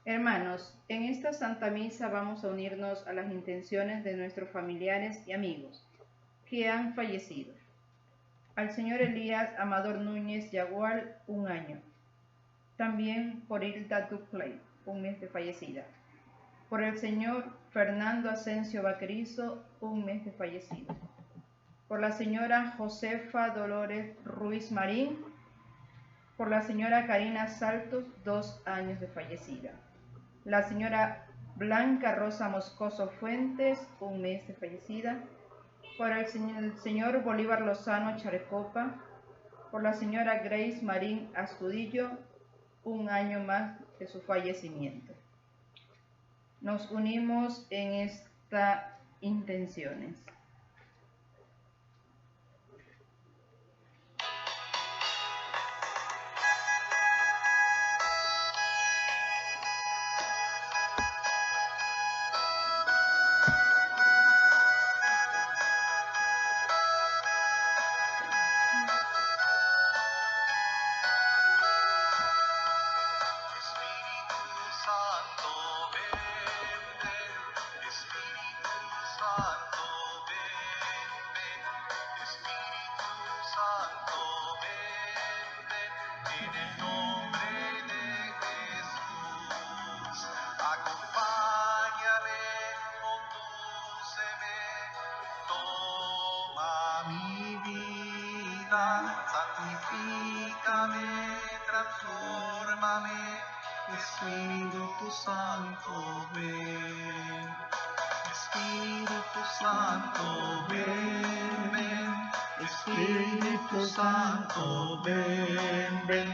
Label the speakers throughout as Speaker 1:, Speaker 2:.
Speaker 1: Hermanos, en esta Santa Misa vamos a unirnos a las intenciones de nuestros familiares y amigos que han fallecido. Al señor Elías Amador Núñez Yagual, 1 año. También por Hilda Duclay, 1 mes de fallecida. Por el señor Fernando Asensio Vaquerizo, 1 mes de fallecido. Por la señora Josefa Dolores Ruiz Marín. Por la señora Karina Saltos, 2 años de fallecida. La señora Blanca Rosa Moscoso Fuentes, 1 mes de fallecida. Por el señor Bolívar Lozano Charecopa. Por la señora Grace Marín Astudillo, 1 año más de su fallecimiento. Nos unimos en estas intenciones.
Speaker 2: Santifícame, transfórmame, Espíritu Santo, ven. Espíritu Santo, ven, ven. Espíritu Santo, ven, ven.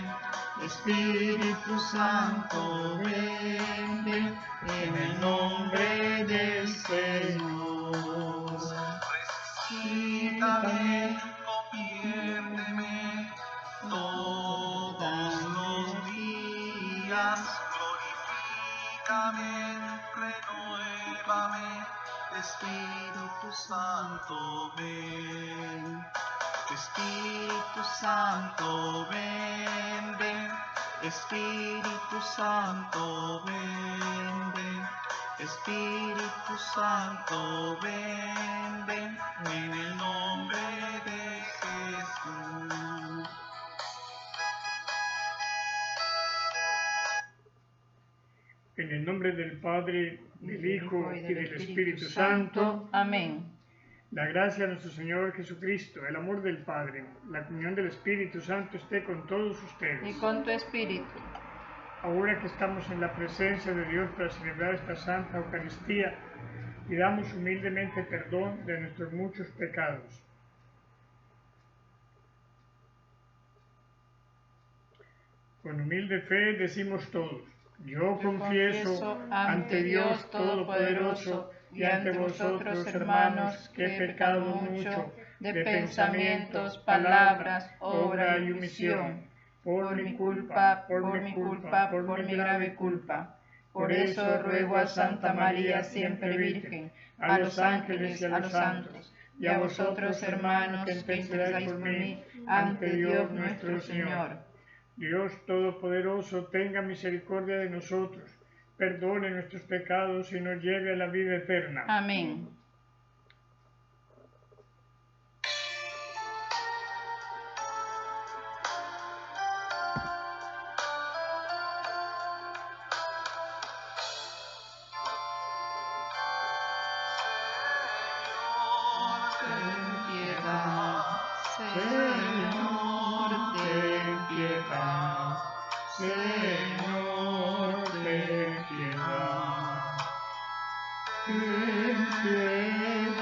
Speaker 2: Espíritu Santo, ven, ven. En el nombre del Señor. Resucítame, conviérteme todos los días, glorifícame, renuévame, Espíritu Santo, ven. Espíritu Santo, ven, ven. Espíritu Santo, ven, ven. Espíritu Santo, ven, ven. En el nombre de Jesús.
Speaker 3: En el nombre del Padre, del Hijo y del Espíritu Santo.
Speaker 1: Amén.
Speaker 3: La gracia de nuestro Señor Jesucristo, el amor del Padre, la comunión del Espíritu Santo esté con todos ustedes.
Speaker 1: Y con tu espíritu.
Speaker 3: Ahora que estamos en la presencia de Dios para celebrar esta Santa Eucaristía, pidamos humildemente perdón de nuestros muchos pecados. Con humilde fe decimos todos: yo confieso ante Dios Todopoderoso y ante vosotros, hermanos, que he pecado mucho de pensamientos, palabras, obra y omisión, por mi culpa, por mi grave culpa. Por eso ruego a Santa María siempre Virgen, a los ángeles y a los santos, y a vosotros, hermanos, que intercedáis por mí ante Dios nuestro Señor. Dios Todopoderoso, tenga misericordia de nosotros, perdone nuestros pecados y nos lleve a la vida eterna.
Speaker 1: Amén.
Speaker 3: Señor, ten piedad. Ten piedad.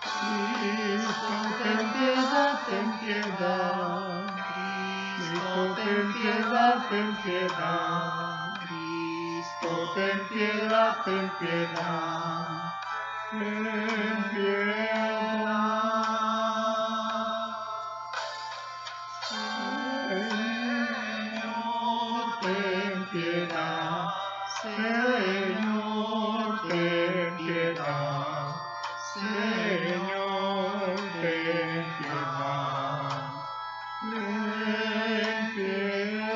Speaker 3: Cristo, ten piedad, ten piedad. Cristo, ten piedad, ten piedad. Cristo, ten piedad, ten piedad. Ten piedad. Señor, ten piedad. Señor, ten piedad. Ten piedad.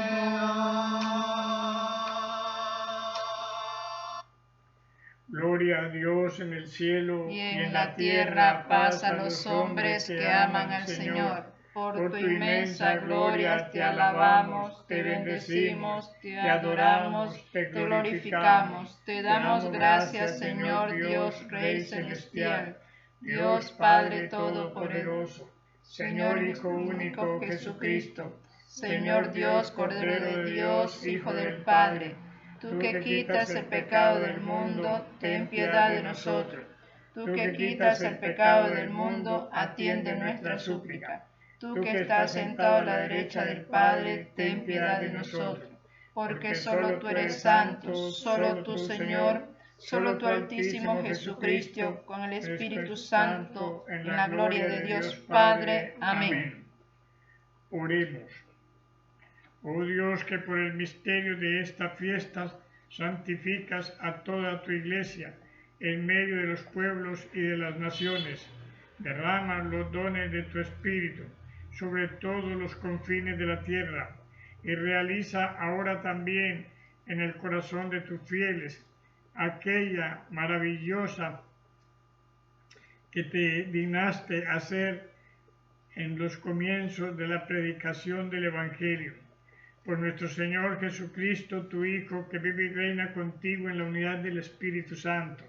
Speaker 3: a Dios en el cielo
Speaker 1: y en la tierra paz a los hombres que aman al Señor. Por tu inmensa gloria te alabamos, te bendecimos, te adoramos, te glorificamos, te damos gracias, Señor Dios, Rey celestial, Dios Padre Todopoderoso, Señor Hijo único Jesucristo, Señor Dios, Cordero de Dios, Hijo del Padre. Tú que quitas el pecado del mundo, ten piedad de nosotros. Tú que quitas el pecado del mundo, atiende nuestra súplica. Tú que estás sentado a la derecha del Padre, ten piedad de nosotros. Porque solo tú eres santo, solo tú, Señor, solo tú, Altísimo Jesucristo, con el Espíritu Santo, en la gloria de Dios Padre. Amén.
Speaker 3: Oremos. Oh Dios, que por el misterio de esta fiesta santificas a toda tu iglesia en medio de los pueblos y de las naciones, derrama los dones de tu Espíritu sobre todos los confines de la tierra y realiza ahora también en el corazón de tus fieles aquella maravillosa que te dignaste hacer en los comienzos de la predicación del Evangelio. Por nuestro Señor Jesucristo, tu Hijo, que vive y reina contigo en la unidad del Espíritu Santo,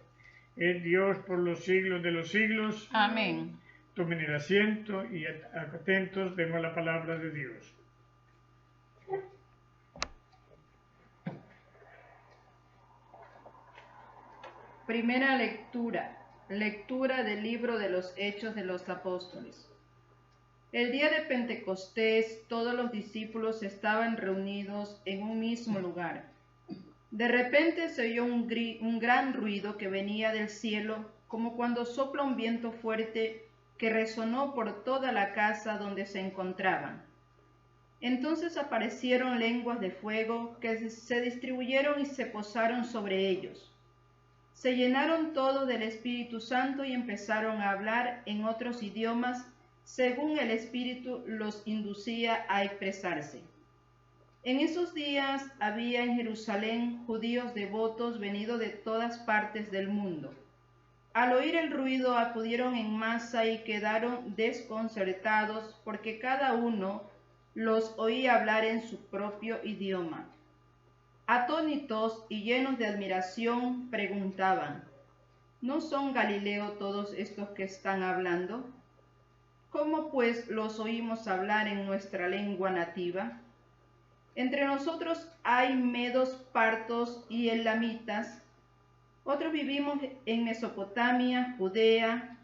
Speaker 3: es Dios por los siglos de los siglos.
Speaker 1: Amén.
Speaker 3: Tomen el asiento y atentos, demos la palabra de Dios.
Speaker 1: Primera lectura. Lectura del libro de los Hechos de los Apóstoles. El día de Pentecostés, todos los discípulos estaban reunidos en un mismo lugar. De repente se oyó un gran ruido que venía del cielo, como cuando sopla un viento fuerte, que resonó por toda la casa donde se encontraban. Entonces aparecieron lenguas de fuego que se distribuyeron y se posaron sobre ellos. Se llenaron todos del Espíritu Santo y empezaron a hablar en otros idiomas, según el Espíritu los inducía a expresarse. En esos días había en Jerusalén judíos devotos venidos de todas partes del mundo. Al oír el ruido acudieron en masa y quedaron desconcertados porque cada uno los oía hablar en su propio idioma. Atónitos y llenos de admiración preguntaban: ¿no son Galileo todos estos que están hablando? ¿Cómo pues los oímos hablar en nuestra lengua nativa? Entre nosotros hay medos, partos y elamitas. Otros vivimos en Mesopotamia, Judea,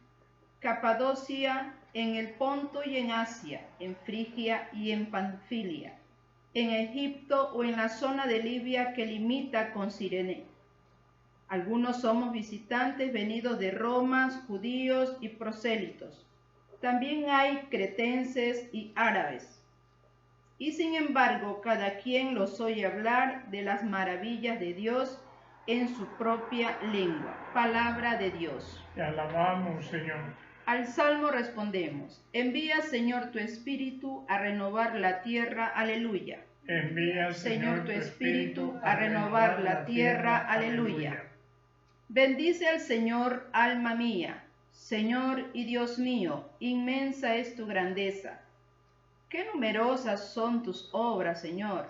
Speaker 1: Capadocia, en el Ponto y en Asia, en Frigia y en Panfilia, en Egipto o en la zona de Libia que limita con Cirene. Algunos somos visitantes venidos de Roma, judíos y prosélitos. También hay cretenses y árabes. Y sin embargo, cada quien los oye hablar de las maravillas de Dios en su propia lengua. Palabra de Dios.
Speaker 3: Te alabamos, Señor.
Speaker 1: Al Salmo respondemos: envía, Señor, tu Espíritu a renovar la tierra. Aleluya.
Speaker 3: Envía,
Speaker 1: Señor, tu Espíritu a renovar la tierra. Aleluya. Bendice al Señor, alma mía. Señor y Dios mío, inmensa es tu grandeza. Qué numerosas son tus obras, Señor.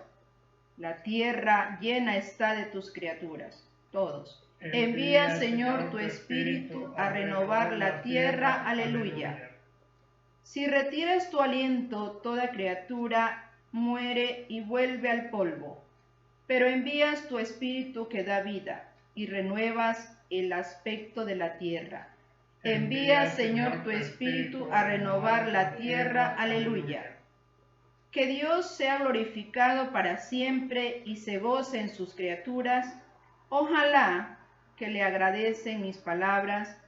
Speaker 1: La tierra llena está de tus criaturas. Todos. Envía, Señor, tu Espíritu a renovar la tierra. Aleluya. Si retiras tu aliento, toda criatura muere y vuelve al polvo. Pero envías tu Espíritu que da vida y renuevas el aspecto de la tierra. Envía, Señor, tu Espíritu a renovar la tierra. Aleluya. Que Dios sea glorificado para siempre y se goce en sus criaturas. Ojalá que le agradecen mis palabras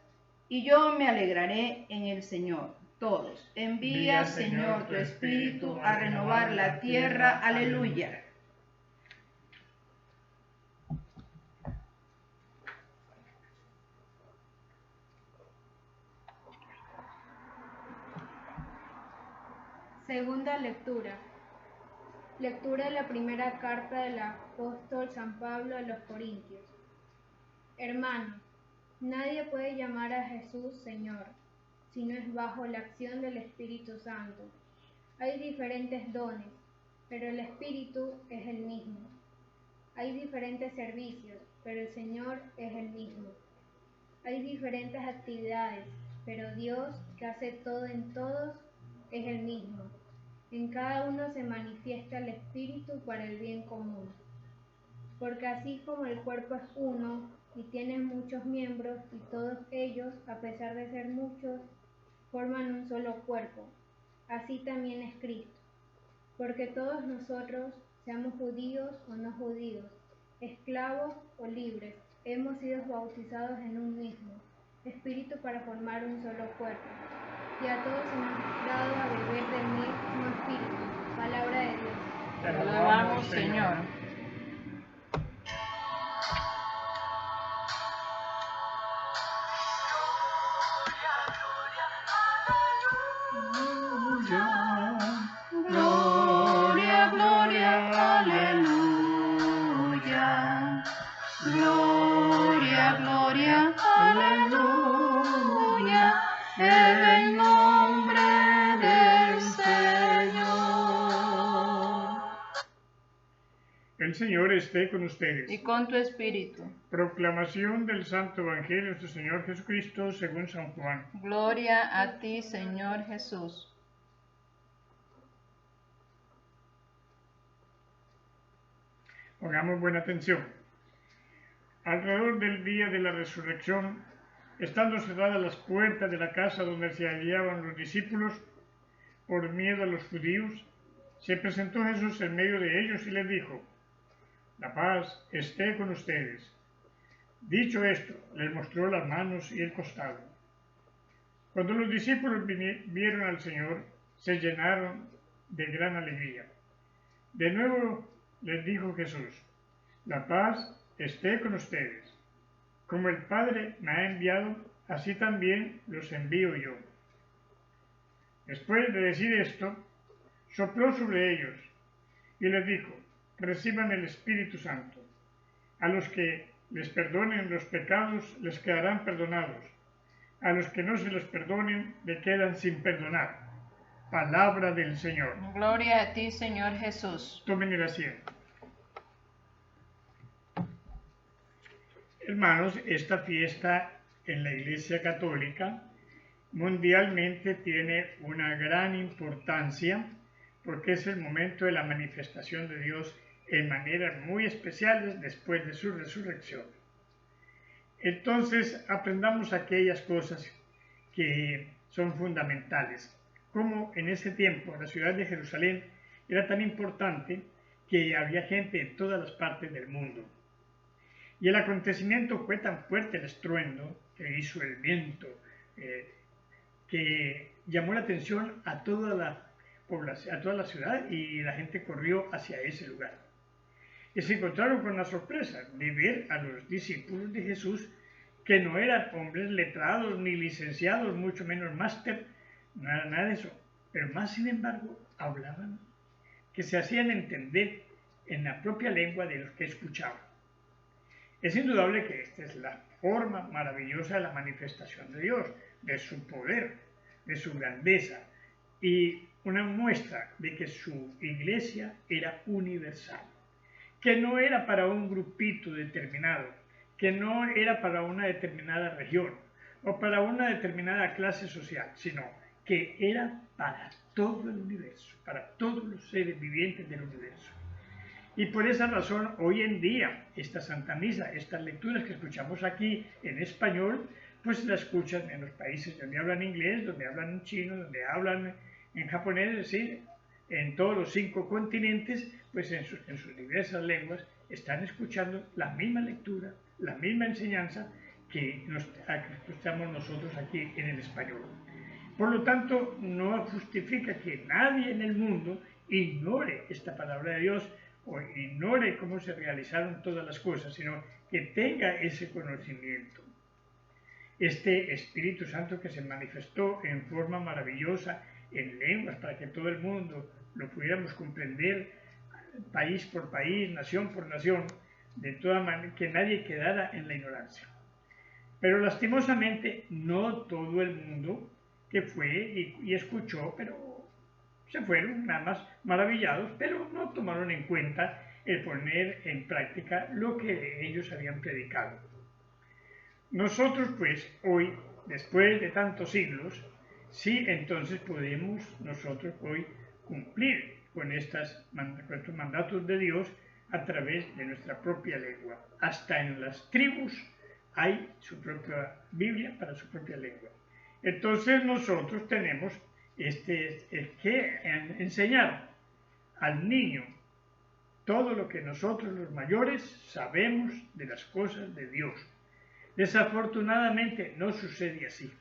Speaker 1: y yo me alegraré en el Señor. Todos. Envía, Señor, tu Espíritu a renovar la tierra. Aleluya.
Speaker 4: Segunda lectura. Lectura de la primera carta del apóstol San Pablo a los Corintios. Hermanos, Nadie puede llamar a Jesús Señor si no es bajo la acción del Espíritu Santo. Hay diferentes dones, pero el Espíritu es el mismo. Hay diferentes servicios, pero el Señor es el mismo. Hay diferentes actividades, pero Dios, que hace todo en todos, es el mismo. En cada uno se manifiesta el Espíritu para el bien común. Porque así como el cuerpo es uno y tiene muchos miembros, y todos ellos, a pesar de ser muchos, forman un solo cuerpo, así también es Cristo. Porque todos nosotros, seamos judíos o no judíos, esclavos o libres, hemos sido bautizados en un mismo Espíritu para formar un solo cuerpo. Y a todos hemos dado a beber del mismo Espíritu. Palabra de Dios.
Speaker 3: Te
Speaker 1: Alabamos, Señor.
Speaker 2: Gloria, gloria, aleluya. Gloria, gloria, aleluya. En el nombre del Señor.
Speaker 3: El Señor esté con ustedes.
Speaker 1: Y con tu espíritu.
Speaker 3: Proclamación del Santo Evangelio de nuestro Señor Jesucristo según San Juan.
Speaker 1: Gloria a ti, Señor Jesús.
Speaker 3: Pongamos buena atención. Alrededor del día de la resurrección, estando cerradas las puertas de la casa donde se hallaban los discípulos, por miedo a los judíos, se presentó Jesús en medio de ellos y les dijo: la paz esté con ustedes. Dicho esto, les mostró las manos y el costado. Cuando los discípulos vieron al Señor, se llenaron de gran alegría. De nuevo les dijo Jesús: la paz esté con ustedes. Como el Padre me ha enviado, así también los envío yo. Después de decir esto, sopló sobre ellos y les dijo: reciban el Espíritu Santo. A los que les perdonen los pecados les quedarán perdonados. A los que no se los perdonen le quedan sin perdonar. Palabra del Señor.
Speaker 1: Gloria a ti, Señor Jesús.
Speaker 3: Tomen el asiento. Hermanos, esta fiesta en la Iglesia Católica mundialmente tiene una gran importancia porque es el momento de la manifestación de Dios en maneras muy especiales después de su resurrección. Entonces, aprendamos aquellas cosas que son fundamentales, como en ese tiempo la ciudad de Jerusalén era tan importante que había gente en todas las partes del mundo. Y el acontecimiento fue tan fuerte, el estruendo que hizo el viento, que llamó la atención a toda la población, a toda la ciudad, y la gente corrió hacia ese lugar. Y se encontraron con la sorpresa de ver a los discípulos de Jesús, que no eran hombres letrados ni licenciados, mucho menos máster, nada de eso, pero más sin embargo hablaban, que se hacían entender en la propia lengua de los que escuchaban. Es indudable que esta es la forma maravillosa de la manifestación de Dios, de su poder, de su grandeza, y una muestra de que su iglesia era universal, que no era para un grupito determinado, que no era para una determinada región o para una determinada clase social, sino que era para todo el universo, para todos los seres vivientes del universo. Y por esa razón, hoy en día, esta Santa Misa, estas lecturas que escuchamos aquí en español, pues las escuchan en los países donde hablan inglés, donde hablan chino, donde hablan en japonés, es decir, en todos los 5 continentes, pues en sus diversas lenguas, están escuchando la misma lectura, la misma enseñanza que escuchamos nosotros aquí en el español. Por lo tanto, no justifica que nadie en el mundo ignore esta palabra de Dios, o ignore cómo se realizaron todas las cosas, sino que tenga ese conocimiento. Este Espíritu Santo que se manifestó en forma maravillosa en lenguas para que todo el mundo lo pudiéramos comprender, país por país, nación por nación, de toda manera que nadie quedara en la ignorancia. Pero lastimosamente no todo el mundo que fue y escuchó, pero se fueron nada más maravillados, pero no tomaron en cuenta el poner en práctica lo que ellos habían predicado. Nosotros pues hoy, después de tantos siglos, sí entonces podemos nosotros hoy cumplir con estos mandatos de Dios a través de nuestra propia lengua. Hasta en las tribus hay su propia Biblia para su propia lengua. Entonces nosotros tenemos que enseñar al niño todo lo que nosotros los mayores sabemos de las cosas de Dios. Desafortunadamente no sucede así.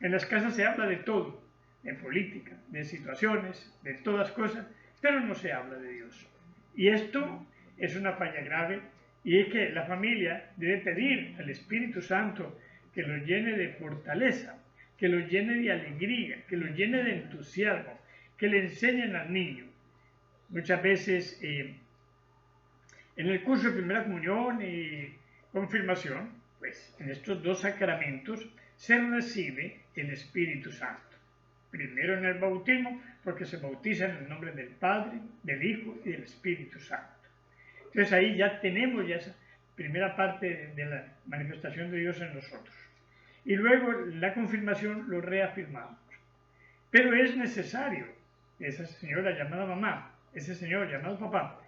Speaker 3: En las casas se habla de todo, de política, de situaciones, de todas cosas, pero no se habla de Dios. Y esto es una falla grave, y es que la familia debe pedir al Espíritu Santo que lo llene de fortaleza, que lo llene de alegría, que lo llene de entusiasmo, que le enseñen al niño. Muchas veces en el curso de primera comunión y confirmación, pues en estos dos sacramentos se recibe el Espíritu Santo. Primero en el bautismo, porque se bautiza en el nombre del Padre, del Hijo y del Espíritu Santo. Entonces ahí ya tenemos esa primera parte de la manifestación de Dios en nosotros. Y luego la confirmación lo reafirmamos. Pero es necesario que esa señora llamada mamá, ese señor llamado papá,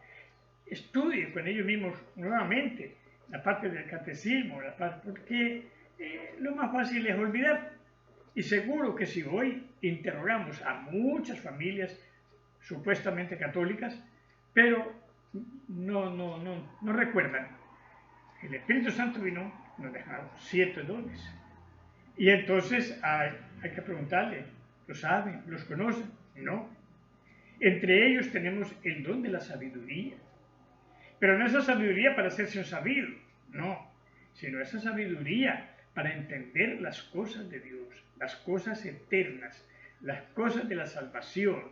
Speaker 3: estudie con ellos mismos nuevamente la parte del catecismo, porque lo más fácil es olvidar. Y seguro que si hoy interrogamos a muchas familias supuestamente católicas, pero no recuerdan. El Espíritu Santo vino, nos dejaron 7 dones. Y entonces hay que preguntarle, ¿lo saben? ¿Los conocen? No. Entre ellos tenemos el don de la sabiduría. Pero no esa sabiduría para hacerse un sabido, no, sino esa sabiduría para entender las cosas de Dios, las cosas eternas, las cosas de la salvación,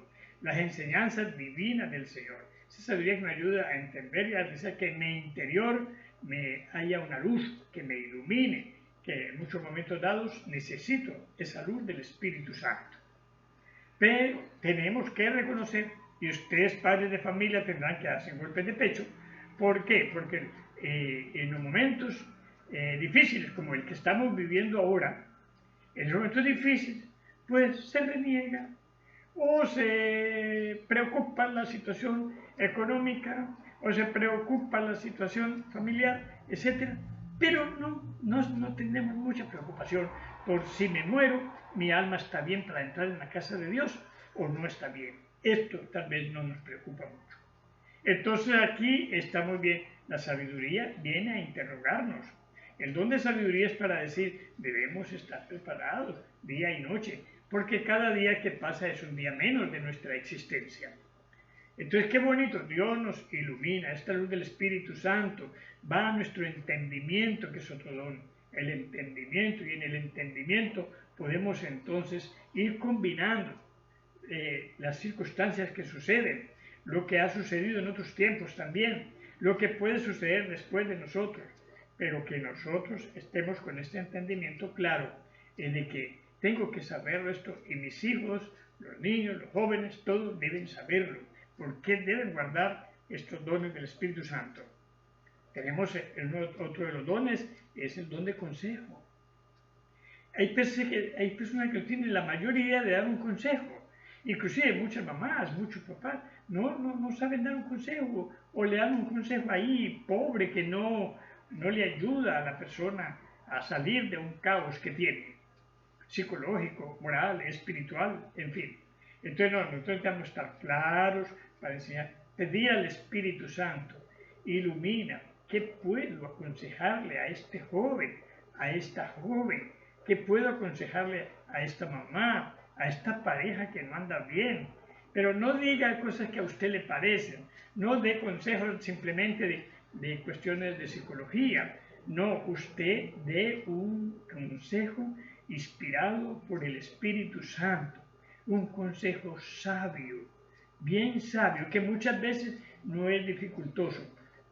Speaker 3: las enseñanzas divinas del Señor. Esa sabiduría que me ayuda a entender y a decir que en mi interior me haya una luz que me ilumine, que en muchos momentos dados necesito esa luz del Espíritu Santo. Pero tenemos que reconocer, y ustedes padres de familia tendrán que hacer golpes de pecho. ¿Por qué? Porque en los momentos difíciles como el que estamos viviendo ahora, en los momentos difíciles, pues se reniega o se preocupa la situación económica o se preocupa la situación familiar, etc. Pero no tenemos mucha preocupación por si me muero, mi alma está bien para entrar en la casa de Dios o no está bien. Esto tal vez no nos preocupa mucho. Entonces aquí está muy bien, la sabiduría viene a interrogarnos. El don de sabiduría es para decir, debemos estar preparados día y noche, porque cada día que pasa es un día menos de nuestra existencia. Entonces qué bonito, Dios nos ilumina, esta luz del Espíritu Santo va a nuestro entendimiento, que es otro don, el entendimiento, y en el entendimiento podemos entonces ir combinando las circunstancias que suceden, lo que ha sucedido en otros tiempos también, lo que puede suceder después de nosotros, pero que nosotros estemos con este entendimiento claro de que tengo que saberlo esto, y mis hijos, los niños, los jóvenes, todos deben saberlo, porque deben guardar estos dones del Espíritu Santo. Tenemos otro de los dones, es el don de consejo. Hay personas que no tienen la mayor idea de dar un consejo. Inclusive muchas mamás, muchos papás, no saben dar un consejo, o le dan un consejo ahí pobre que no le ayuda a la persona a salir de un caos que tiene, psicológico, moral, espiritual, en fin. Entonces nosotros debemos estar claros para enseñar, pedir al Espíritu Santo, ilumina, ¿qué puedo aconsejarle a este joven, a esta joven? ¿Qué puedo aconsejarle a esta mamá, a esta pareja que no anda bien? Pero no diga cosas que a usted le parecen, no dé consejos simplemente de cuestiones de psicología, no, usted dé un consejo inspirado por el Espíritu Santo, un consejo sabio, bien sabio, que muchas veces no es dificultoso,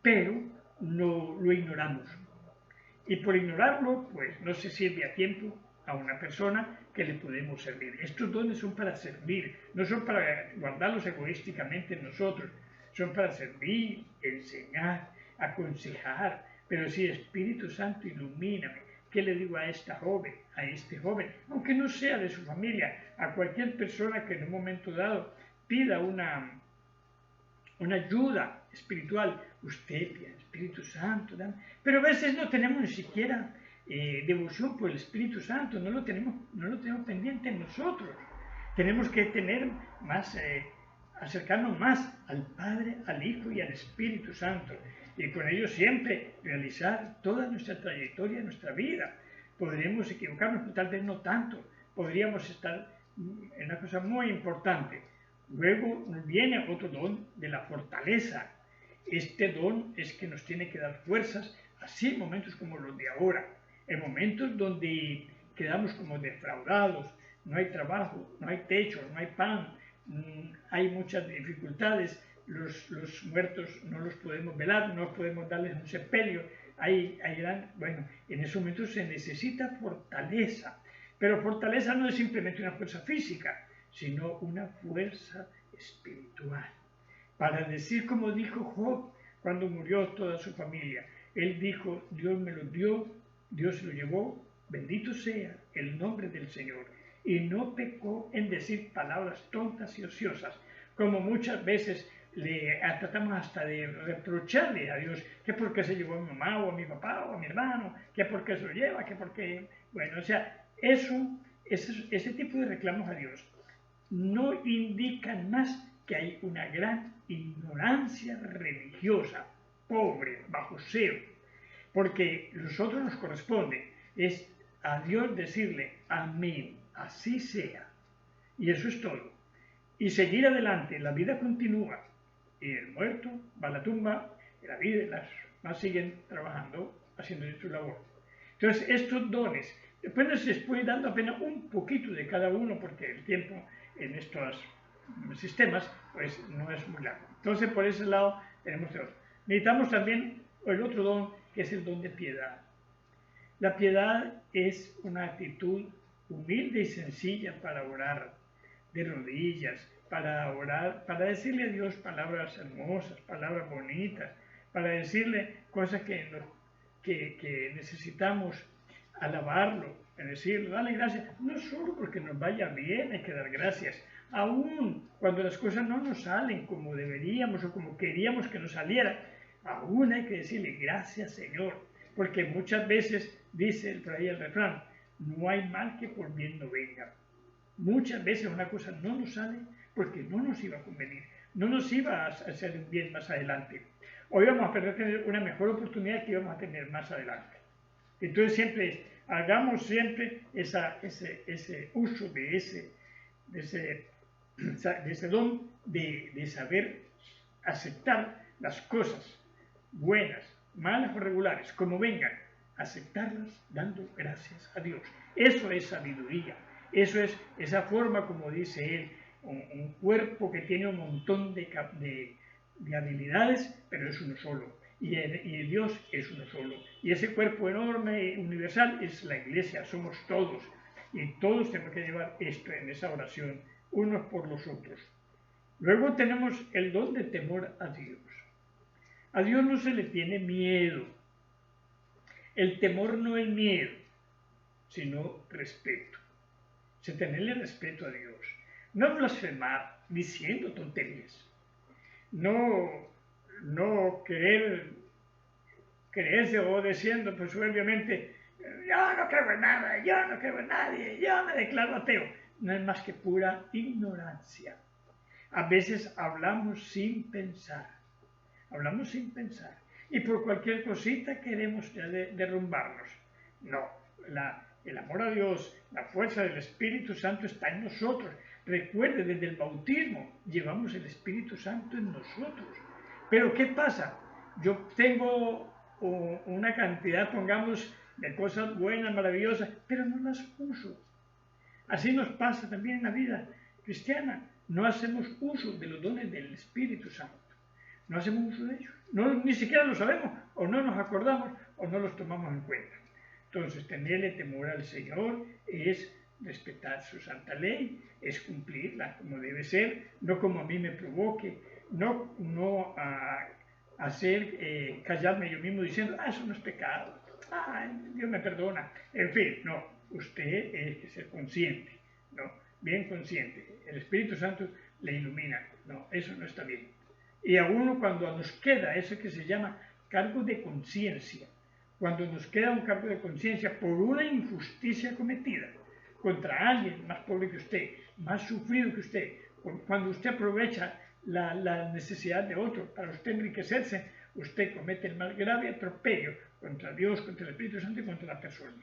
Speaker 3: pero no lo ignoramos. Y por ignorarlo, pues no se sirve a tiempo a una persona que le podemos servir. Estos dones son para servir, no son para guardarlos egoísticamente en nosotros, son para servir, enseñar, aconsejar. Pero si Espíritu Santo, ilumíname, ¿qué le digo a esta joven, a este joven? Aunque no sea de su familia, a cualquier persona que en un momento dado pida una ayuda espiritual, usted pida Espíritu Santo, dame. Pero a veces no tenemos ni siquiera devoción por el Espíritu Santo, no lo tenemos pendiente en nosotros. Tenemos que tener más, acercarnos más al Padre, al Hijo y al Espíritu Santo, y con ello siempre realizar toda nuestra trayectoria, nuestra vida. Podremos equivocarnos, pero tal vez no tanto. Podríamos estar en una cosa muy importante. Luego viene otro don de la fortaleza. Este don es que nos tiene que dar fuerzas, así en momentos como los de ahora, en momentos donde quedamos como defraudados, no hay trabajo, no hay techo, no hay pan, hay muchas dificultades, los muertos no los podemos velar, no podemos darles un sepelio, bueno, en esos momentos se necesita fortaleza, pero fortaleza no es simplemente una fuerza física, sino una fuerza espiritual. Para decir como dijo Job cuando murió toda su familia, él dijo, Dios me lo dio, Dios se lo llevó, bendito sea el nombre del Señor. Y no pecó en decir palabras tontas y ociosas, como muchas veces le tratamos hasta de reprocharle a Dios, que porque se llevó a mi mamá o a mi papá o a mi hermano, que porque se lo lleva, que porque, bueno, o sea, ese tipo de reclamos a Dios no indican más que hay una gran ignorancia religiosa, pobre, bajo cero, porque nosotros nos corresponde es a Dios decirle amén, así sea, y eso es todo, y seguir adelante. La vida continúa, y el muerto va a la tumba, y la vida y las más siguen trabajando, haciendo su labor. Entonces estos dones, después nos les puede dando apenas un poquito de cada uno, porque el tiempo en estos sistemas pues no es muy largo. Entonces por ese lado tenemos el otro. Necesitamos también el otro don, que es el don de piedad. La piedad es una actitud humilde y sencilla para orar de rodillas, para orar, para decirle a Dios palabras hermosas, palabras bonitas, para decirle cosas que necesitamos alabarlo, decirle, dale gracias, no solo porque nos vaya bien, hay que dar gracias, aún cuando las cosas no nos salen como deberíamos o como queríamos que nos salieran, aún hay que decirle gracias Señor, porque muchas veces dice por ahí el refrán, no hay mal que por bien no venga. Muchas veces una cosa no nos sale porque no nos iba a convenir, no nos iba a hacer un bien más adelante. Hoy vamos a perder una mejor oportunidad que íbamos a tener más adelante. Entonces siempre hagamos siempre ese uso de ese don de saber aceptar las cosas buenas, malas o regulares, como vengan, aceptarlas dando gracias a Dios. Eso es sabiduría, eso es esa forma, como dice él, un cuerpo que tiene un montón de habilidades, pero es uno solo. Y Dios es uno solo. Y ese cuerpo enorme, universal, es la iglesia, somos todos. Y todos tenemos que llevar esto en esa oración, unos por los otros. Luego tenemos el don de temor a Dios. A Dios no se le tiene miedo. El temor no es miedo, sino respeto. Se tenerle respeto a Dios. No blasfemar diciendo tonterías. No creerse o diciendo pues soberbiamente, yo no creo en nada, yo no creo en nadie, yo me declaro ateo. No es más que pura ignorancia. A veces hablamos sin pensar. Y por cualquier cosita queremos derrumbarnos. No, el amor a Dios, la fuerza del Espíritu Santo está en nosotros. Recuerde, desde el bautismo llevamos el Espíritu Santo en nosotros. Pero ¿qué pasa? Yo tengo una cantidad, pongamos, de cosas buenas, maravillosas, pero no las uso. Así nos pasa también en la vida cristiana. No hacemos uso de los dones del Espíritu Santo. no hacemos uso de ellos. No, ni siquiera lo sabemos, o no nos acordamos, o no los tomamos en cuenta. Entonces, tenerle temor al Señor es respetar su santa ley, es cumplirla como debe ser, no como a mí me provoque, no hacer callarme yo mismo diciendo, eso no es pecado, Dios me perdona. En fin, no, usted es que ser consciente, ¿no? Bien consciente. El Espíritu Santo le ilumina. No, eso no está bien. Y a uno cuando nos queda eso que se llama cargo de conciencia, cuando nos queda un cargo de conciencia por una injusticia cometida contra alguien más pobre que usted, más sufrido que usted, cuando usted aprovecha la necesidad de otro para usted enriquecerse, usted comete el más grave atropello contra Dios, contra el Espíritu Santo y contra la persona.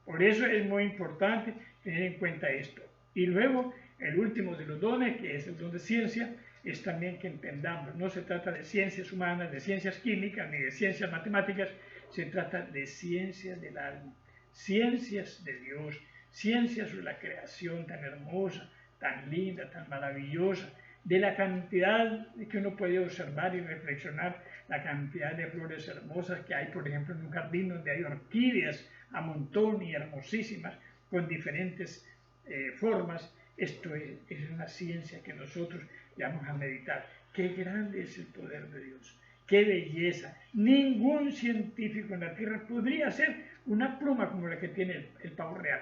Speaker 3: Por eso es muy importante tener en cuenta esto. Y luego, el último de los dones, que es el don de ciencia, es también que entendamos, no se trata de ciencias humanas, de ciencias químicas, ni de ciencias matemáticas, se trata de ciencias del alma, ciencias de Dios, ciencias sobre la creación tan hermosa, tan linda, tan maravillosa, de la cantidad que uno puede observar y reflexionar, la cantidad de flores hermosas que hay, por ejemplo, en un jardín donde hay orquídeas a montón y hermosísimas, con diferentes formas. Esto es una ciencia que nosotros vamos a meditar. Qué grande es el poder de Dios, qué belleza. Ningún científico en la Tierra podría hacer una pluma como la que tiene el pavo real.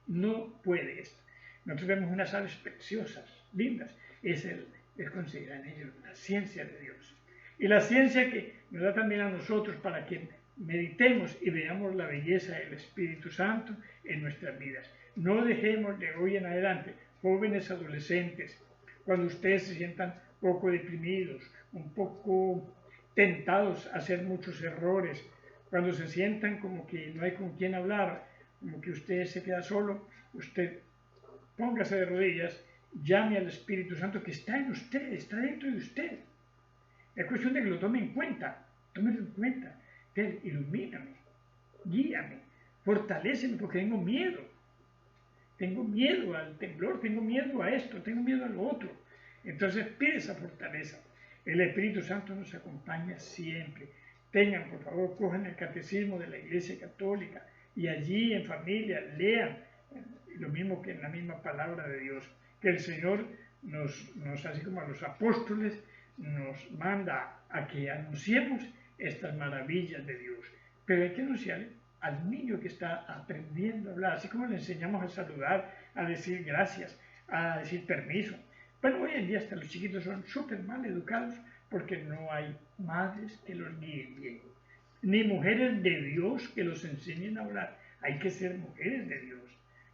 Speaker 3: No puede esto. Nosotros vemos unas aves preciosas, lindas. Es consideran ellos la ciencia de Dios. Y la ciencia que nos da también a nosotros para que meditemos y veamos la belleza del Espíritu Santo en nuestras vidas. No dejemos de hoy en adelante, jóvenes adolescentes, cuando ustedes se sientan poco deprimidos, un poco tentados a hacer muchos errores, cuando se sientan como que no hay con quién hablar, como que usted se queda solo, usted póngase de rodillas, llame al Espíritu Santo que está en usted, está dentro de usted. Es cuestión de que lo tome en cuenta, tómelo en cuenta. Ilumíname, guíame, fortaléceme porque tengo miedo. Tengo miedo al temblor, tengo miedo a esto, tengo miedo a lo otro. Entonces pide esa fortaleza. El Espíritu Santo nos acompaña siempre. Tengan, por favor, cojan el catecismo de la Iglesia Católica y allí en familia lean lo mismo que en la misma palabra de Dios. Que el Señor nos así como a los apóstoles, nos manda a que anunciemos estas maravillas de Dios. Pero hay que anunciarle al niño que está aprendiendo a hablar, así como le enseñamos a saludar, a decir gracias, a decir permiso. Bueno, hoy en día hasta los chiquitos son súper mal educados porque no hay madres que los guíen bien, ni mujeres de Dios que los enseñen a hablar. Hay que ser mujeres de Dios.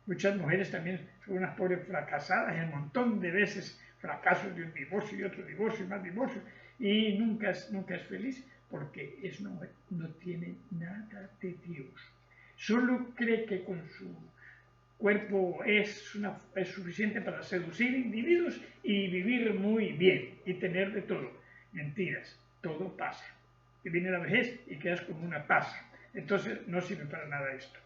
Speaker 3: Muchas mujeres también son unas pobres fracasadas, y un montón de veces fracasos de un divorcio y otro divorcio y más divorcio, y nunca es feliz porque es una mujer, no tiene nada de Dios. Solo cree que con su cuerpo es suficiente para seducir individuos y vivir muy bien y tener de todo. Mentiras, todo pasa. Y viene la vejez y quedas como una pasa. Entonces no sirve para nada esto.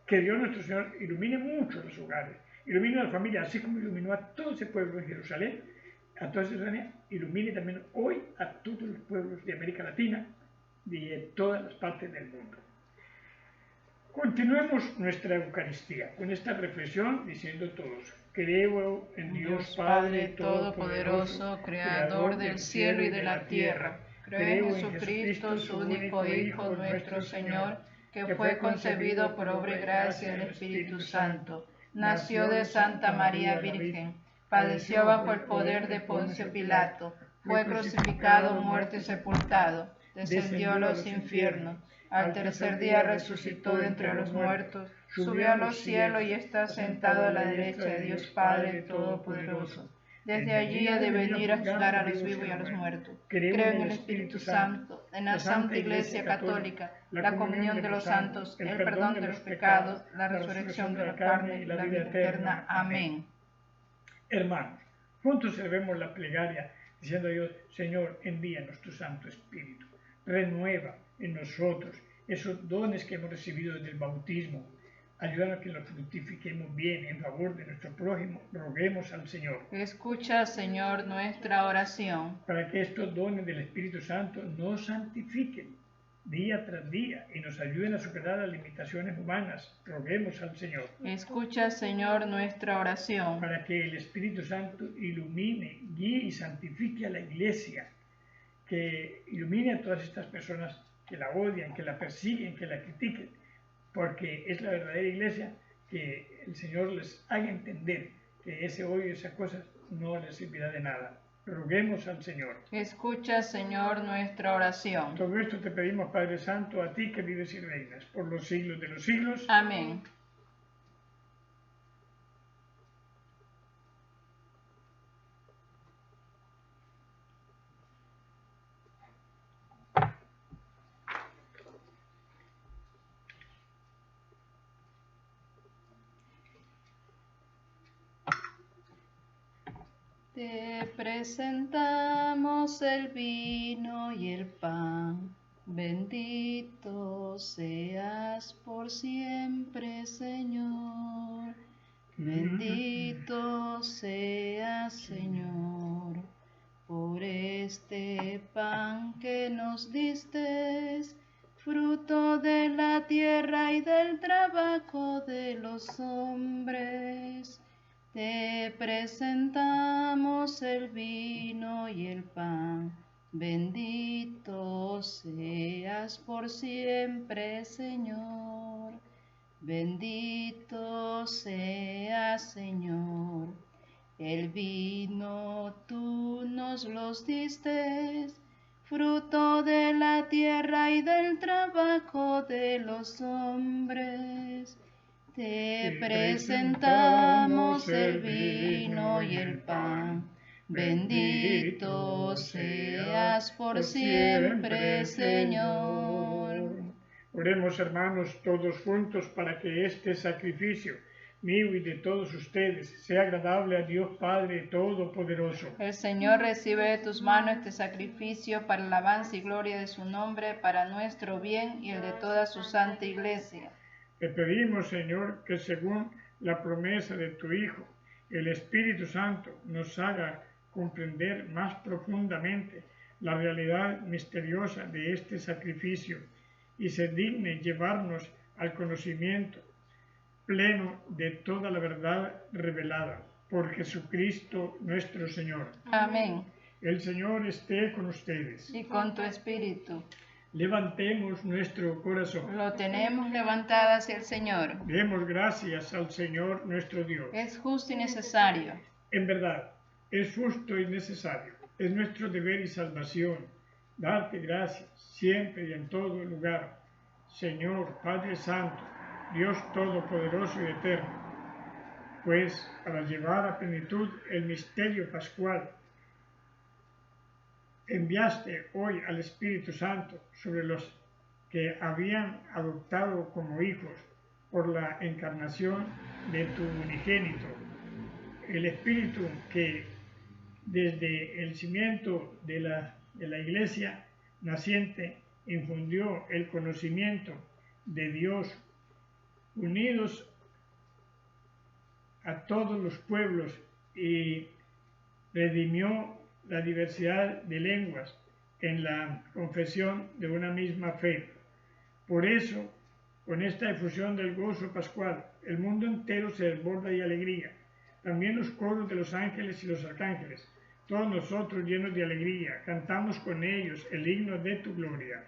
Speaker 3: Que Dios nuestro Señor ilumine mucho los hogares, ilumine a la familia, así como iluminó a todo ese pueblo en Jerusalén, a toda Jerusalén, ilumine también hoy a todos los pueblos de América Latina y de todas las partes del mundo. Continuemos nuestra Eucaristía con esta reflexión diciendo todos: creo en Dios Padre
Speaker 2: Todopoderoso, Creador del cielo y de la tierra. Creo en Jesucristo, su único Hijo, nuestro Señor, que fue concebido por obra y gracia del Espíritu Santo. Nació de Santa María Virgen, padeció bajo el poder de Poncio Pilato, fue crucificado, muerto y sepultado, descendió a los infiernos. Al tercer día resucitó de entre los muertos, subió a los cielos y está sentado a la derecha de Dios Padre Todopoderoso. Desde allí ha de venir a juzgar a los vivos y a los muertos. Creo en el Espíritu Santo, en la Santa Iglesia Católica, la comunión de los santos, el perdón de los pecados, la resurrección de la carne y la vida eterna. Amén.
Speaker 3: Hermanos, juntos celebremos la plegaria diciendo a Dios: Señor, envíanos tu Santo Espíritu, renueva en nosotros esos dones que hemos recibido desde el bautismo. Ayúdanos a que lo fructifiquemos bien en favor de nuestro prójimo. Roguemos al Señor.
Speaker 2: Escucha, Señor, nuestra oración.
Speaker 3: Para que estos dones del Espíritu Santo nos santifiquen día tras día y nos ayuden a superar las limitaciones humanas. Roguemos al Señor.
Speaker 2: Escucha, Señor, nuestra oración.
Speaker 3: Para que el Espíritu Santo ilumine, guíe y santifique a la Iglesia, que ilumine a todas estas personas que la odian, que la persiguen, que la critiquen, porque es la verdadera Iglesia, que el Señor les haga entender que ese odio y esas cosas no les servirá de nada. Roguemos al Señor.
Speaker 2: Escucha, Señor, nuestra oración.
Speaker 3: Todo esto te pedimos, Padre Santo, a ti que vives y reinas por los siglos de los siglos.
Speaker 2: Amén. Te presentamos el vino y el pan. Bendito seas por siempre, Señor. Bendito seas, Señor, por este pan que nos diste, fruto de la tierra y del trabajo de los hombres. Te presentamos el vino y el pan. Bendito seas por siempre, Señor. Bendito seas, Señor. El vino tú nos los diste, fruto de la tierra y del trabajo de los hombres. Te presentamos el vino y el pan. Bendito seas por siempre, Señor.
Speaker 3: Oremos, hermanos, todos juntos para que este sacrificio mío y de todos ustedes sea agradable a Dios Padre Todopoderoso.
Speaker 2: El Señor recibe de tus manos este sacrificio para la alabanza y gloria de su nombre, para nuestro bien y el de toda su santa Iglesia.
Speaker 3: Te pedimos, Señor, que según la promesa de tu Hijo, el Espíritu Santo nos haga comprender más profundamente la realidad misteriosa de este sacrificio y se digne llevarnos al conocimiento pleno de toda la verdad revelada por Jesucristo nuestro Señor.
Speaker 2: Amén.
Speaker 3: El Señor esté con ustedes.
Speaker 2: Y con tu espíritu.
Speaker 3: Levantemos nuestro corazón.
Speaker 2: Lo tenemos levantado hacia el Señor.
Speaker 3: Demos gracias al Señor nuestro Dios.
Speaker 2: Es justo y necesario.
Speaker 3: En verdad, es justo y necesario. Es nuestro deber y salvación. Darte gracias siempre y en todo lugar. Señor, Padre Santo, Dios Todopoderoso y Eterno. Pues para llevar a plenitud el misterio pascual, enviaste hoy al Espíritu Santo sobre los que habían adoptado como hijos por la encarnación de tu unigénito. El Espíritu que desde el cimiento de la Iglesia naciente infundió el conocimiento de Dios, unidos a todos los pueblos y redimió la diversidad de lenguas en la confesión de una misma fe. Por eso, con esta efusión del gozo pascual, el mundo entero se desborda de alegría. También los coros de los ángeles y los arcángeles, todos nosotros llenos de alegría, cantamos con ellos el himno de tu gloria.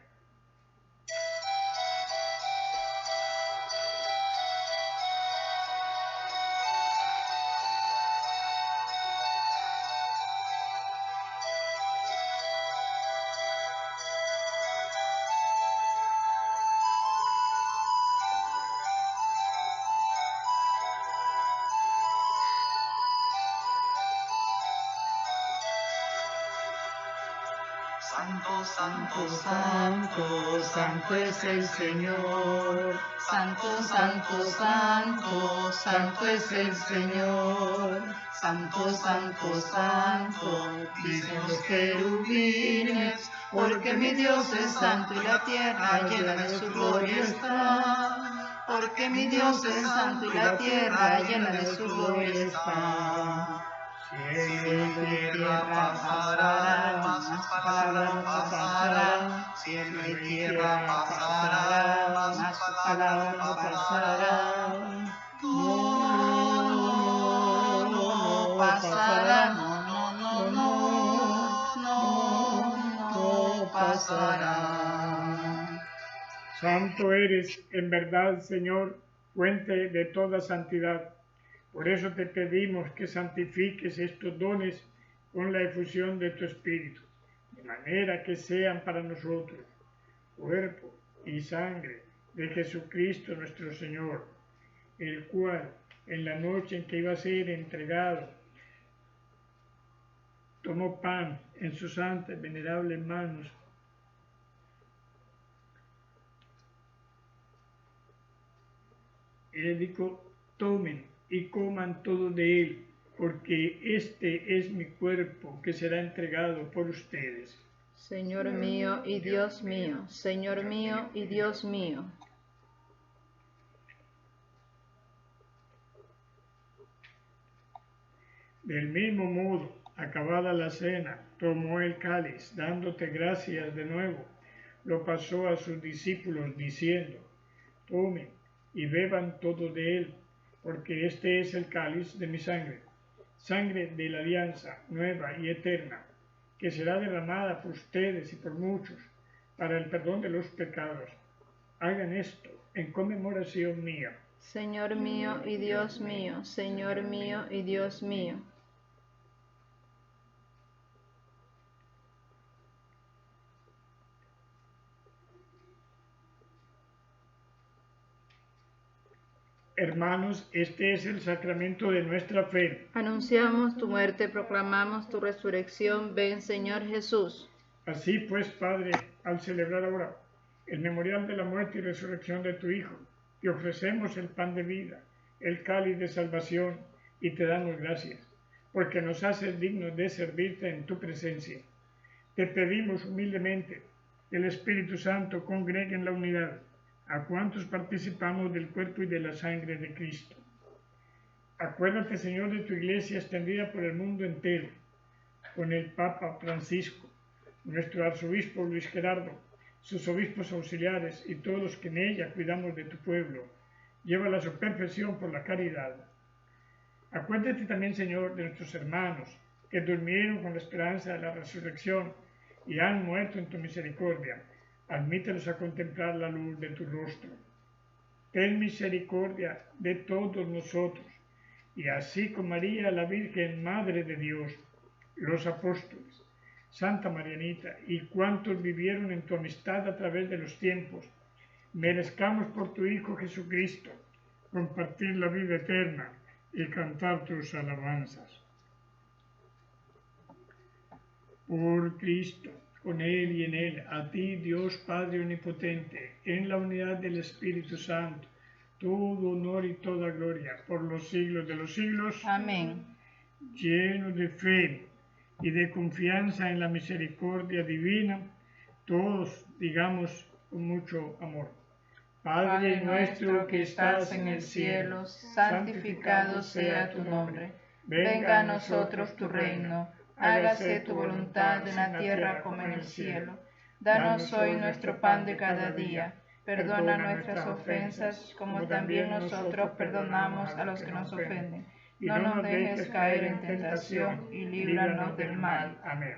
Speaker 5: Santo, santo, santo, santo es el Señor. Santo, santo, santo, santo es el Señor. Santo, santo, santo, dicen los querubines, porque mi Dios es santo y la tierra llena de su gloria está.
Speaker 2: porque mi Dios es santo y la tierra llena de su gloria está.
Speaker 3: Cielo y tierra pasarán, mas palabra no pasará.
Speaker 2: Cielo y tierra pasarán, mas su palabra no pasará. No pasará, no pasará.
Speaker 3: Santo eres, en verdad, Señor, fuente de toda santidad. Por eso te pedimos que santifiques estos dones con la efusión de tu Espíritu, de manera que sean para nosotros cuerpo y sangre de Jesucristo nuestro Señor, el cual, en la noche en que iba a ser entregado, tomó pan en sus santas venerables manos y le dijo: tomen y coman todo de él, porque este es mi cuerpo que será entregado por ustedes.
Speaker 2: Señor mío y Dios mío, Señor mío y Dios mío.
Speaker 3: Del mismo modo, acabada la cena, tomó el cáliz, dándote gracias de nuevo, lo pasó a sus discípulos, diciendo: tomen y beban todo de él, porque este es el cáliz de mi sangre, sangre de la alianza nueva y eterna, que será derramada por ustedes y por muchos, para el perdón de los pecados. Hagan esto en conmemoración mía.
Speaker 2: Señor mío y Dios mío, Señor mío y Dios mío.
Speaker 3: Hermanos, este es el sacramento de nuestra fe.
Speaker 2: Anunciamos tu muerte, proclamamos tu resurrección. Ven, Señor Jesús.
Speaker 3: Así pues, Padre, al celebrar ahora el memorial de la muerte y resurrección de tu Hijo, te ofrecemos el pan de vida, el cáliz de salvación, y te damos gracias, porque nos haces dignos de servirte en tu presencia. Te pedimos humildemente que el Espíritu Santo congregue en la unidad a cuantos participamos del cuerpo y de la sangre de Cristo. Acuérdate, Señor, de tu iglesia extendida por el mundo entero, con el Papa Francisco, nuestro arzobispo Luis Gerardo, sus obispos auxiliares y todos los que en ella cuidamos de tu pueblo. Llévala a su perfección por la caridad. Acuérdate también, Señor, de nuestros hermanos que durmieron con la esperanza de la resurrección y han muerto en tu misericordia. Admítelos a contemplar la luz de tu rostro. Ten misericordia de todos nosotros, y así con María, la Virgen Madre de Dios, los apóstoles, Santa Marianita y cuantos vivieron en tu amistad a través de los tiempos, merezcamos por tu Hijo Jesucristo compartir la vida eterna y cantar tus alabanzas. Por Cristo, con Él y en Él, a ti, Dios Padre Omnipotente, en la unidad del Espíritu Santo, todo honor y toda gloria, por los siglos de los siglos.
Speaker 2: Amén.
Speaker 3: Lleno de fe y de confianza en la misericordia divina, todos digamos con mucho amor: Padre nuestro que estás en el cielo, santificado sea tu nombre. Venga a nosotros tu reino. Hágase tu voluntad en la tierra como en el cielo. Danos hoy nuestro pan de cada día. Perdona nuestras ofensas, como también nosotros perdonamos a los que nos ofenden. No nos dejes caer en tentación y líbranos del mal. Amén.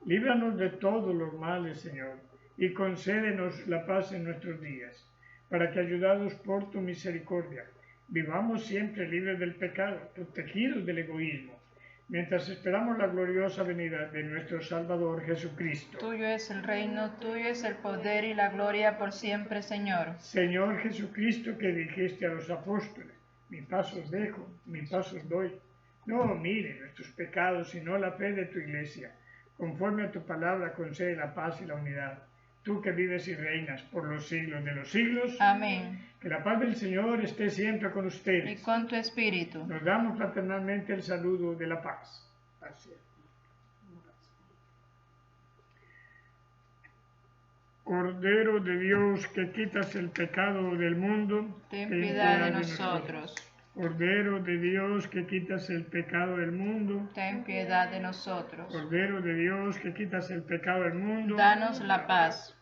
Speaker 3: Líbranos de todos los males, Señor, y concédenos la paz en nuestros días, para que, ayudados por tu misericordia, vivamos siempre libres del pecado, protegidos del egoísmo, mientras esperamos la gloriosa venida de nuestro Salvador Jesucristo.
Speaker 2: Tuyo es el reino, tuyo es el poder y la gloria por siempre, Señor.
Speaker 3: Señor Jesucristo, que dijiste a los apóstoles: mi paz os dejo, mi paz os doy. No mire nuestros pecados, sino la fe de tu iglesia. Conforme a tu palabra, concede la paz y la unidad. Tú que vives y reinas por los siglos de los siglos.
Speaker 2: Amén.
Speaker 3: Que la paz del Señor esté siempre con ustedes.
Speaker 2: Y con tu espíritu.
Speaker 3: Nos damos fraternalmente el saludo de la paz. Así es. Cordero de Dios, que quitas el pecado del mundo,
Speaker 2: ten piedad de nosotros.
Speaker 3: Cordero de Dios, que quitas el pecado del mundo,
Speaker 2: ten piedad de nosotros.
Speaker 3: Cordero de Dios, que quitas el pecado del mundo,
Speaker 2: danos la paz.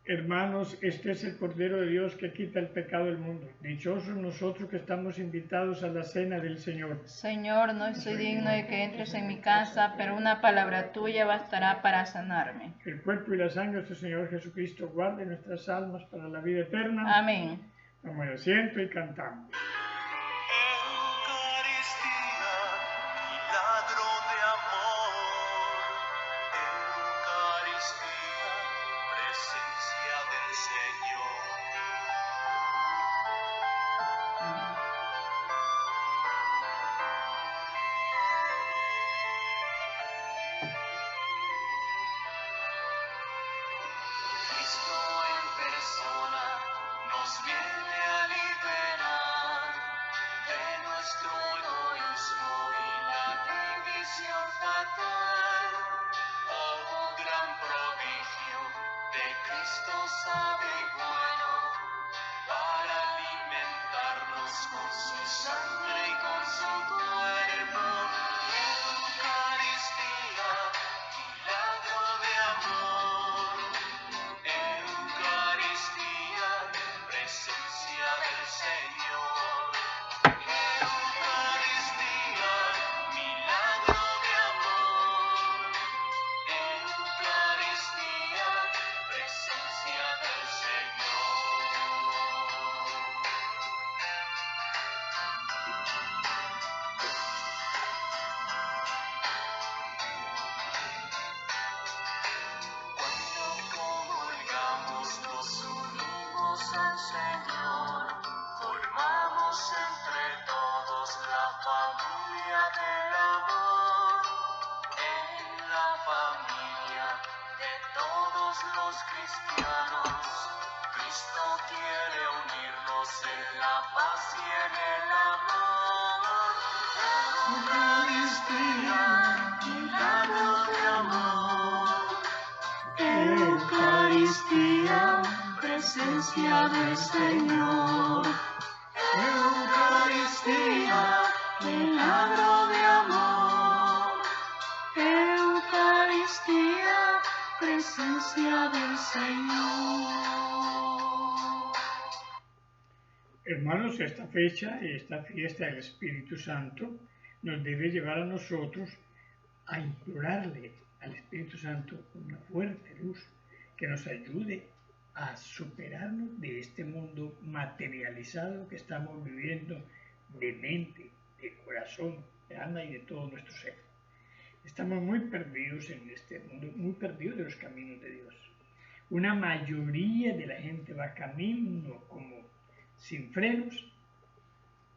Speaker 3: Hermanos, este es el Cordero de Dios que quita el pecado del mundo. Dichosos nosotros que estamos invitados a la cena del Señor.
Speaker 2: Señor, no soy digno de que entres en mi casa, pero una palabra tuya bastará para sanarme.
Speaker 3: El cuerpo y la sangre de nuestro Señor Jesucristo guarde nuestras almas para la vida eterna.
Speaker 2: Amén.
Speaker 3: Tomamos asiento y cantamos.
Speaker 5: Presencia del Señor, Eucaristía, milagro de amor, Eucaristía, presencia del Señor.
Speaker 3: Hermanos, esta fecha y esta fiesta del Espíritu Santo nos debe llevar a nosotros a implorarle al Espíritu Santo una fuerte luz que nos ayude a superarnos de este mundo materializado que estamos viviendo de mente, de corazón, de alma y de todo nuestro ser. Estamos muy perdidos en este mundo, muy perdidos de los caminos de Dios. Una mayoría de la gente va camino como sin frenos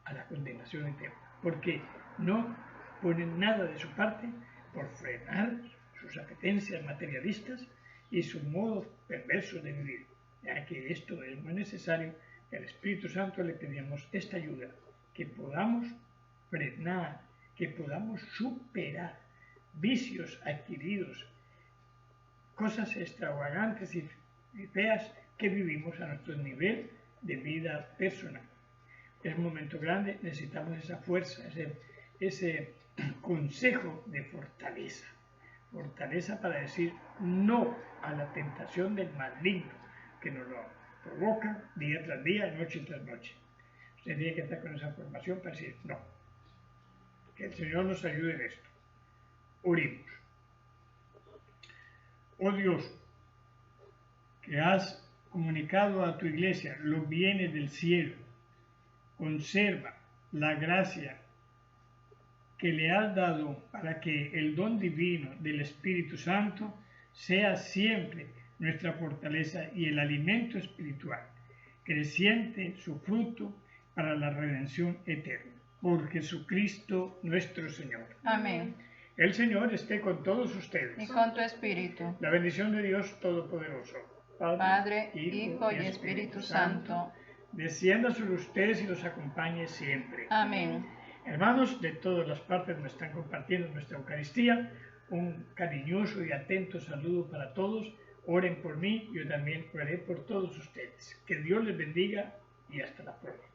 Speaker 3: a la condenación eterna, porque no ponen nada de su parte por frenar sus apetencias materialistas y su modo perverso de vivir, ya que esto es muy necesario que al Espíritu Santo le pedimos esta ayuda, que podamos frenar, que podamos superar vicios adquiridos, cosas extravagantes y feas que vivimos a nuestro nivel de vida personal. Es un momento grande, necesitamos esa fuerza, ese consejo de fortaleza para decir no a la tentación del maligno que nos lo provoca día tras día, noche tras noche. Usted tiene que estar con esa formación para decir no. Que el Señor nos ayude en esto. Oremos. Oh Dios, que has comunicado a tu iglesia los bienes del cielo, conserva la gracia que le has dado para que el don divino del Espíritu Santo sea siempre nuestra fortaleza y el alimento espiritual, creciente su fruto para la redención eterna. Por Jesucristo nuestro Señor.
Speaker 2: Amén.
Speaker 3: El Señor esté con todos ustedes.
Speaker 2: Y con tu espíritu.
Speaker 3: La bendición de Dios Todopoderoso,
Speaker 2: Padre, Hijo y Espíritu Santo,
Speaker 3: descienda sobre ustedes y los acompañe siempre.
Speaker 2: Amén.
Speaker 3: Hermanos, de todas las partes nos están compartiendo nuestra Eucaristía. Un cariñoso y atento saludo para todos. Oren por mí, yo también oraré por todos ustedes. Que Dios les bendiga y hasta la próxima.